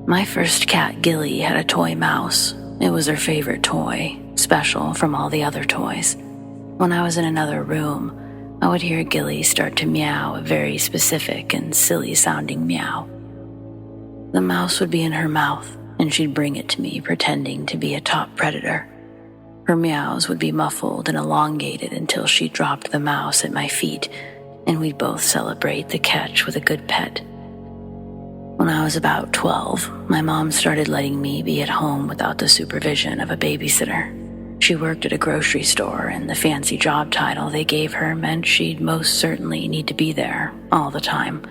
My first cat, Gilly, had a toy mouse. It was her favorite toy, special from all the other toys. When I was in another room, I would hear Gilly start to meow a very specific and silly-sounding meow. The mouse would be in her mouth, and she'd bring it to me pretending to be a top predator. Her meows would be muffled and elongated until she dropped the mouse at my feet, and we'd both celebrate the catch with a good pet. When I was about 12, my mom started letting me be at home without the supervision of a babysitter. She worked at a grocery store, and the fancy job title they gave her meant she'd most certainly need to be there all the time.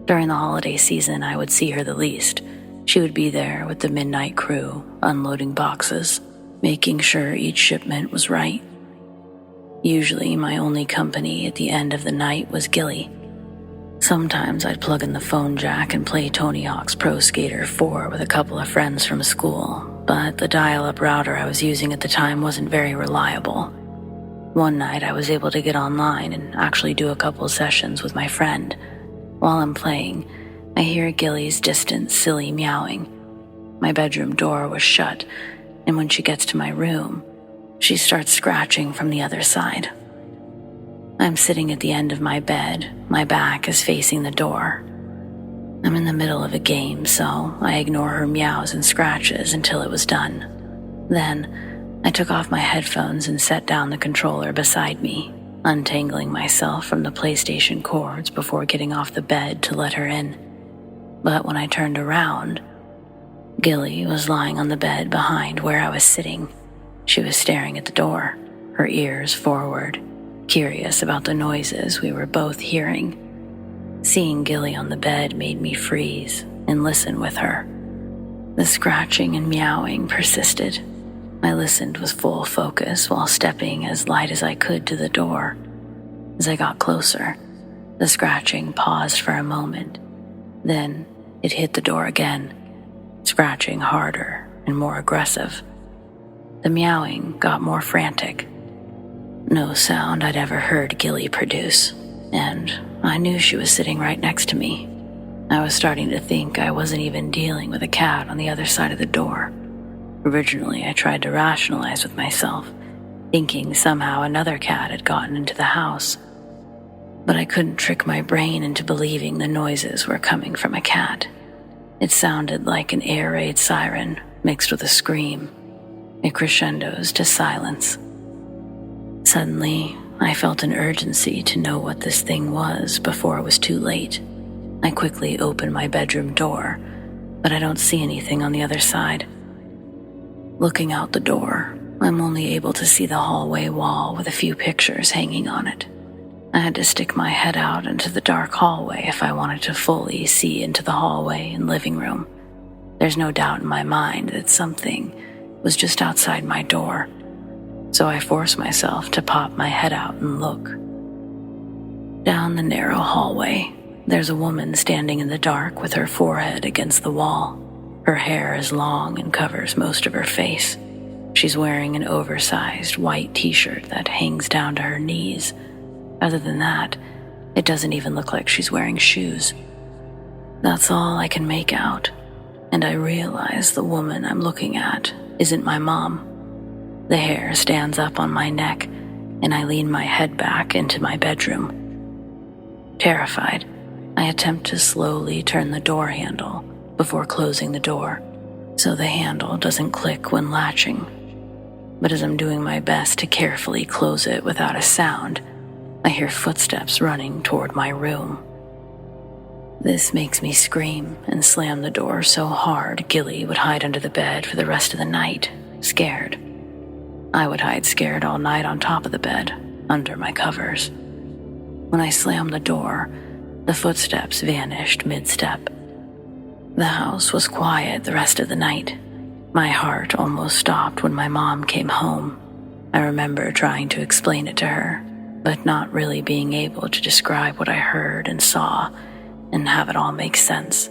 During the holiday season, I would see her the least. She would be there with the midnight crew, unloading boxes, making sure each shipment was right. Usually, my only company at the end of the night was Gilly. Sometimes I'd plug in the phone jack and play Tony Hawk's Pro Skater 4 with a couple of friends from school, but the dial-up router I was using at the time wasn't very reliable. One night I was able to get online and actually do a couple sessions with my friend. While I'm playing, I hear Gilly's distant, silly meowing. My bedroom door was shut, and when she gets to my room, she starts scratching from the other side. I'm sitting at the end of my bed. My back is facing the door. I'm in the middle of a game, so I ignore her meows and scratches until it was done. Then, I took off my headphones and set down the controller beside me, untangling myself from the PlayStation cords before getting off the bed to let her in. But when I turned around, Gilly was lying on the bed behind where I was sitting. She was staring at the door, her ears forward, curious about the noises we were both hearing. Seeing Gilly on the bed made me freeze and listen with her. The scratching and meowing persisted. I listened with full focus while stepping as light as I could to the door. As I got closer, the scratching paused for a moment. Then it hit the door again, scratching harder and more aggressive. The meowing got more frantic. No sound I'd ever heard Gilly produce, and I knew she was sitting right next to me. I was starting to think I wasn't even dealing with a cat on the other side of the door. Originally, I tried to rationalize with myself, thinking somehow another cat had gotten into the house. But I couldn't trick my brain into believing the noises were coming from a cat. It sounded like an air raid siren mixed with a scream. It crescendos to silence. Suddenly, I felt an urgency to know what this thing was before it was too late. I quickly opened my bedroom door, but I don't see anything on the other side. Looking out the door, I'm only able to see the hallway wall with a few pictures hanging on it. I had to stick my head out into the dark hallway if I wanted to fully see into the hallway and living room. There's no doubt in my mind that something was just outside my door, so I forced myself to pop my head out and look. Down the narrow hallway, there's a woman standing in the dark with her forehead against the wall. Her hair is long and covers most of her face. She's wearing an oversized white t-shirt that hangs down to her knees. Other than that, it doesn't even look like she's wearing shoes. That's all I can make out, and I realize the woman I'm looking at isn't my mom. The hair stands up on my neck, and I lean my head back into my bedroom. Terrified, I attempt to slowly turn the door handle before closing the door, so the handle doesn't click when latching. But as I'm doing my best to carefully close it without a sound, I hear footsteps running toward my room. This makes me scream and slam the door so hard Gilly would hide under the bed for the rest of the night, scared. I would hide scared all night on top of the bed, under my covers. When I slammed the door, the footsteps vanished mid-step. The house was quiet the rest of the night. My heart almost stopped when my mom came home. I remember trying to explain it to her, but not really being able to describe what I heard and saw and have it all make sense.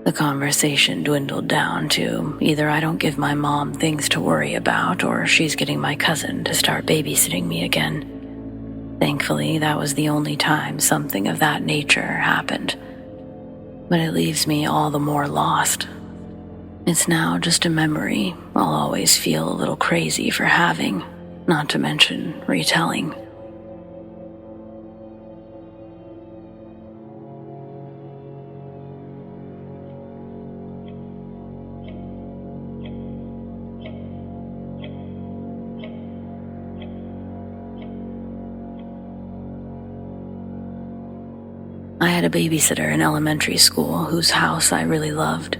The conversation dwindled down to either I don't give my mom things to worry about or she's getting my cousin to start babysitting me again. Thankfully, that was the only time something of that nature happened. But it leaves me all the more lost It's now just a memory I'll always feel a little crazy for having, not to mention retelling. I had a babysitter in elementary school whose house I really loved.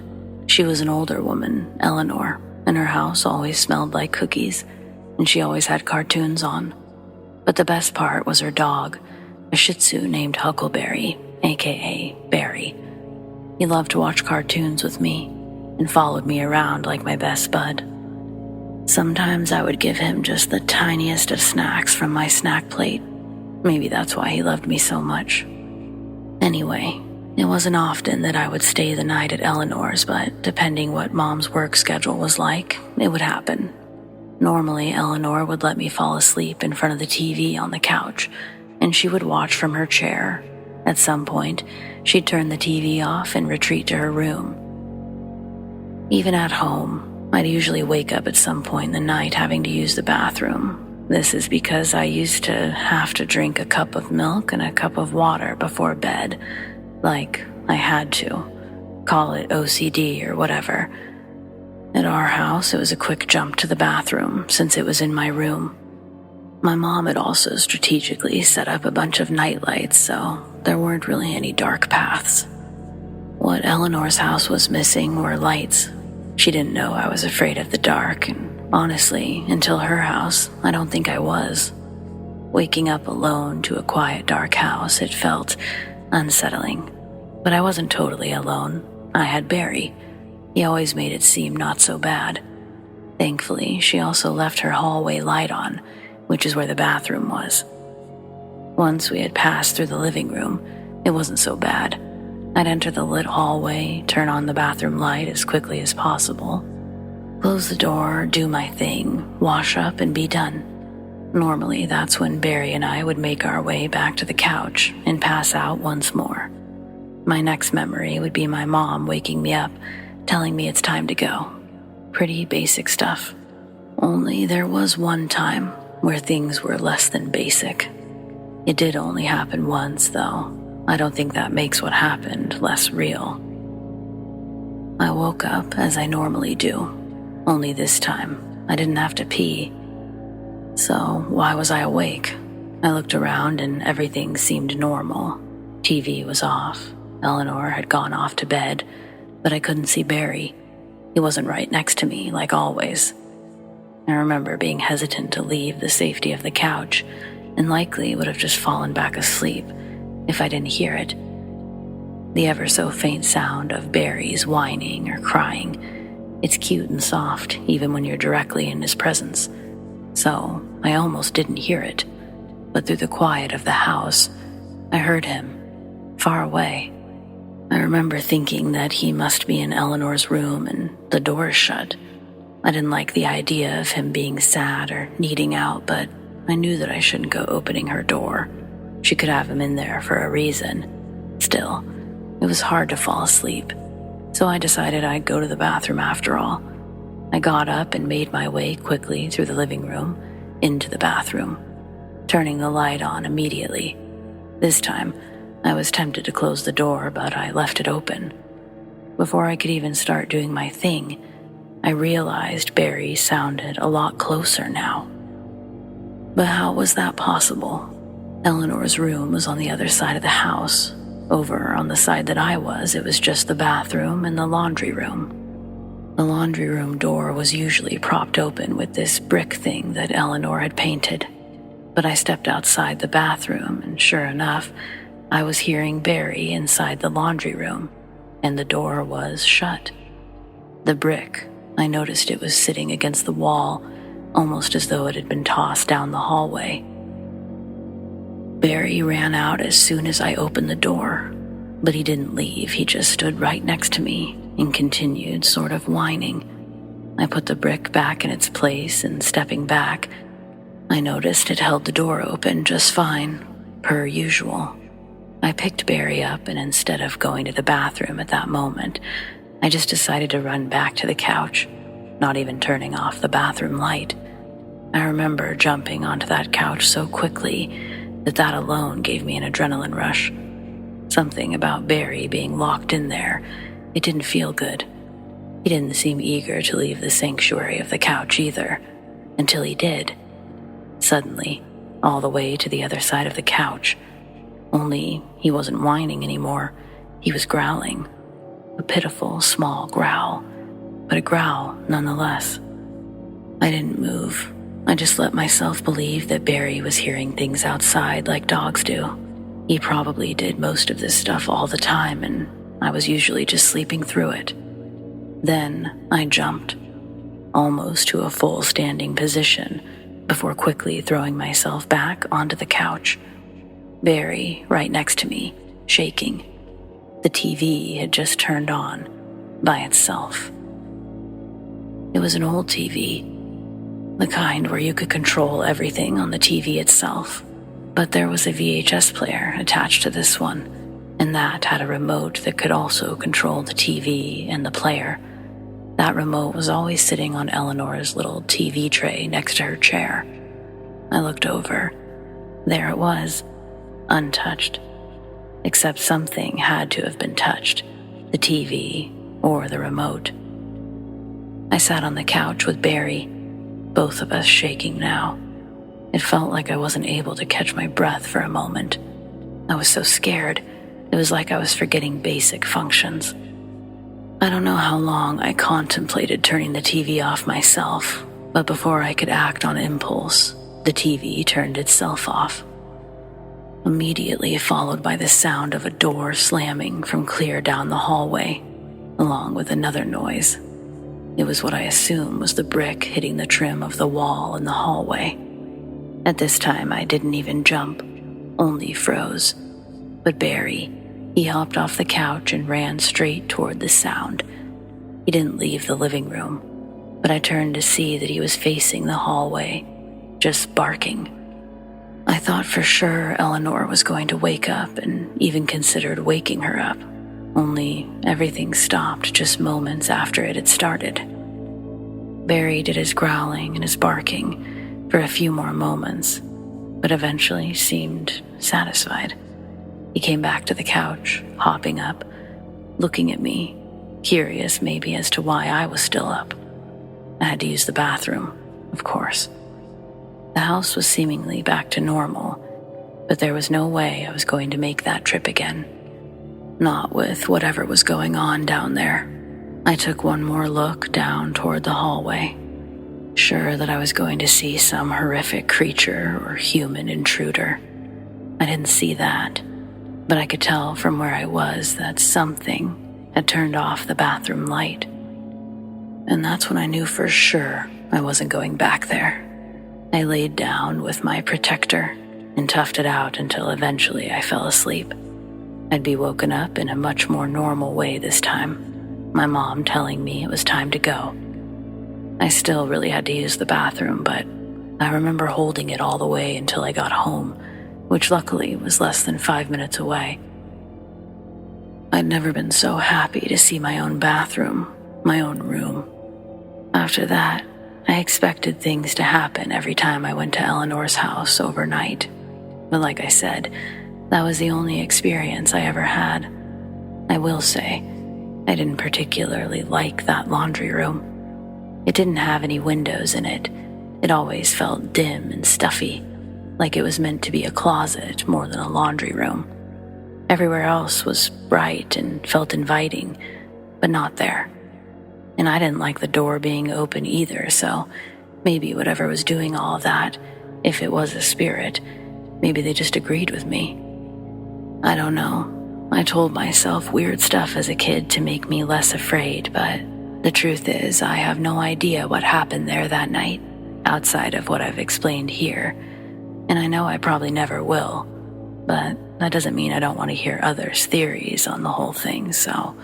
She was an older woman, Eleanor, and her house always smelled like cookies, and she always had cartoons on. But the best part was her dog, a Shih Tzu named Huckleberry, aka Barry. He loved to watch cartoons with me and followed me around like my best bud. Sometimes I would give him just the tiniest of snacks from my snack plate. Maybe that's why he loved me so much. Anyway, it wasn't often that I would stay the night at Eleanor's, but depending what Mom's work schedule was like, it would happen. Normally, Eleanor would let me fall asleep in front of the TV on the couch, and she would watch from her chair. At some point, she'd turn the TV off and retreat to her room. Even at home, I'd usually wake up at some point in the night having to use the bathroom. This is because I used to have to drink a cup of milk and a cup of water before bed. Like, I had to. Call it OCD or whatever. At our house, it was a quick jump to the bathroom since it was in my room. My mom had also strategically set up a bunch of night lights, so there weren't really any dark paths. What Eleanor's house was missing were lights. She didn't know I was afraid of the dark, and honestly, until her house, I don't think I was. Waking up alone to a quiet, dark house, it felt unsettling. But I wasn't totally alone. I had Barry. He always made it seem not so bad. Thankfully, she also left her hallway light on, which is where the bathroom was. Once we had passed through the living room, it wasn't so bad. I'd enter the lit hallway, turn on the bathroom light as quickly as possible, close the door, do my thing, wash up, and be done. Normally, that's when Barry and I would make our way back to the couch and pass out once more. My next memory would be my mom waking me up, telling me it's time to go. Pretty basic stuff. Only there was one time where things were less than basic. It did only happen once, though. I don't think that makes what happened less real. I woke up as I normally do, only this time I didn't have to pee. So why was I awake? I looked around and everything seemed normal. TV was off. Eleanor had gone off to bed, but I couldn't see Barry. He wasn't right next to me, like always. I remember being hesitant to leave the safety of the couch, and likely would have just fallen back asleep if I didn't hear it. The ever so faint sound of Barry's whining or crying. It's cute and soft, even when you're directly in his presence. So I almost didn't hear it, but through the quiet of the house, I heard him, far away. I remember thinking that he must be in Eleanor's room and the door shut. I didn't like the idea of him being sad or needing out, but I knew that I shouldn't go opening her door. She could have him in there for a reason. Still, it was hard to fall asleep, so I decided I'd go to the bathroom after all. I got up and made my way quickly through the living room, into the bathroom, turning the light on immediately. This time, I was tempted to close the door, but I left it open. Before I could even start doing my thing, I realized Barry sounded a lot closer now. But how was that possible? Eleanor's room was on the other side of the house. Over on the side that I was, it was just the bathroom and the laundry room. The laundry room door was usually propped open with this brick thing that Eleanor had painted. But I stepped outside the bathroom, and sure enough, I was hearing Barry inside the laundry room, and the door was shut. The brick, I noticed it was sitting against the wall, almost as though it had been tossed down the hallway. Barry ran out as soon as I opened the door, but he didn't leave. He just stood right next to me and continued sort of whining. I put the brick back in its place, and stepping back, I noticed it held the door open just fine, per usual. I picked Barry up, and instead of going to the bathroom at that moment, I just decided to run back to the couch, not even turning off the bathroom light. I remember jumping onto that couch so quickly that alone gave me an adrenaline rush. Something about Barry being locked in there, it didn't feel good. He didn't seem eager to leave the sanctuary of the couch either, until he did. Suddenly, all the way to the other side of the couch. Only he wasn't whining anymore. He was growling. A pitiful, small growl, but a growl nonetheless. I didn't move. I just let myself believe that Barry was hearing things outside like dogs do. He probably did most of this stuff all the time, and I was usually just sleeping through it. Then I jumped, almost to a full standing position, before quickly throwing myself back onto the couch. Barry right next to me, shaking. The TV had just turned on by itself. It was an old TV, the kind where you could control everything on the TV itself. But there was a VHS player attached to this one, and that had a remote that could also control the TV and the player. That remote was always sitting on Eleanor's little TV tray next to her chair. I looked over. There it was, untouched. Except something had to have been touched, the TV or the remote. I sat on the couch with Barry, both of us shaking now. It felt like I wasn't able to catch my breath for a moment. I was so scared. It was like I was forgetting basic functions. I don't know how long I contemplated turning the TV off myself, but before I could act on impulse, the TV turned itself off. Immediately followed by the sound of a door slamming from clear down the hallway, along with another noise. It was what I assumed was the brick hitting the trim of the wall in the hallway. At this time, I didn't even jump, only froze. But Barry, he hopped off the couch and ran straight toward the sound. He didn't leave the living room, but I turned to see that he was facing the hallway, just barking. I thought for sure Eleanor was going to wake up and even considered waking her up, only everything stopped just moments after it had started. Barry did his growling and his barking for a few more moments, but eventually seemed satisfied. He came back to the couch, hopping up, looking at me, curious maybe as to why I was still up. I had to use the bathroom, of course. The house was seemingly back to normal, but there was no way I was going to make that trip again. Not with whatever was going on down there. I took one more look down toward the hallway, sure that I was going to see some horrific creature or human intruder. I didn't see that, but I could tell from where I was that something had turned off the bathroom light. And that's when I knew for sure I wasn't going back there. I laid down with my protector and toughed it out until eventually I fell asleep. I'd be woken up in a much more normal way this time, my mom telling me it was time to go. I still really had to use the bathroom, but I remember holding it all the way until I got home, which luckily was less than 5 minutes away. I'd never been so happy to see my own bathroom, my own room. After that, I expected things to happen every time I went to Eleanor's house overnight. But like I said, that was the only experience I ever had. I will say, I didn't particularly like that laundry room. It didn't have any windows in it. It always felt dim and stuffy, like it was meant to be a closet more than a laundry room. Everywhere else was bright and felt inviting, but not there. And I didn't like the door being open either, so maybe whatever was doing all of that, if it was a spirit, maybe they just agreed with me. I don't know. I told myself weird stuff as a kid to make me less afraid, but the truth is I have no idea what happened there that night, outside of what I've explained here. And I know I probably never will, but that doesn't mean I don't want to hear others' theories on the whole thing, so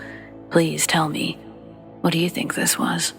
please tell me, what do you think this was?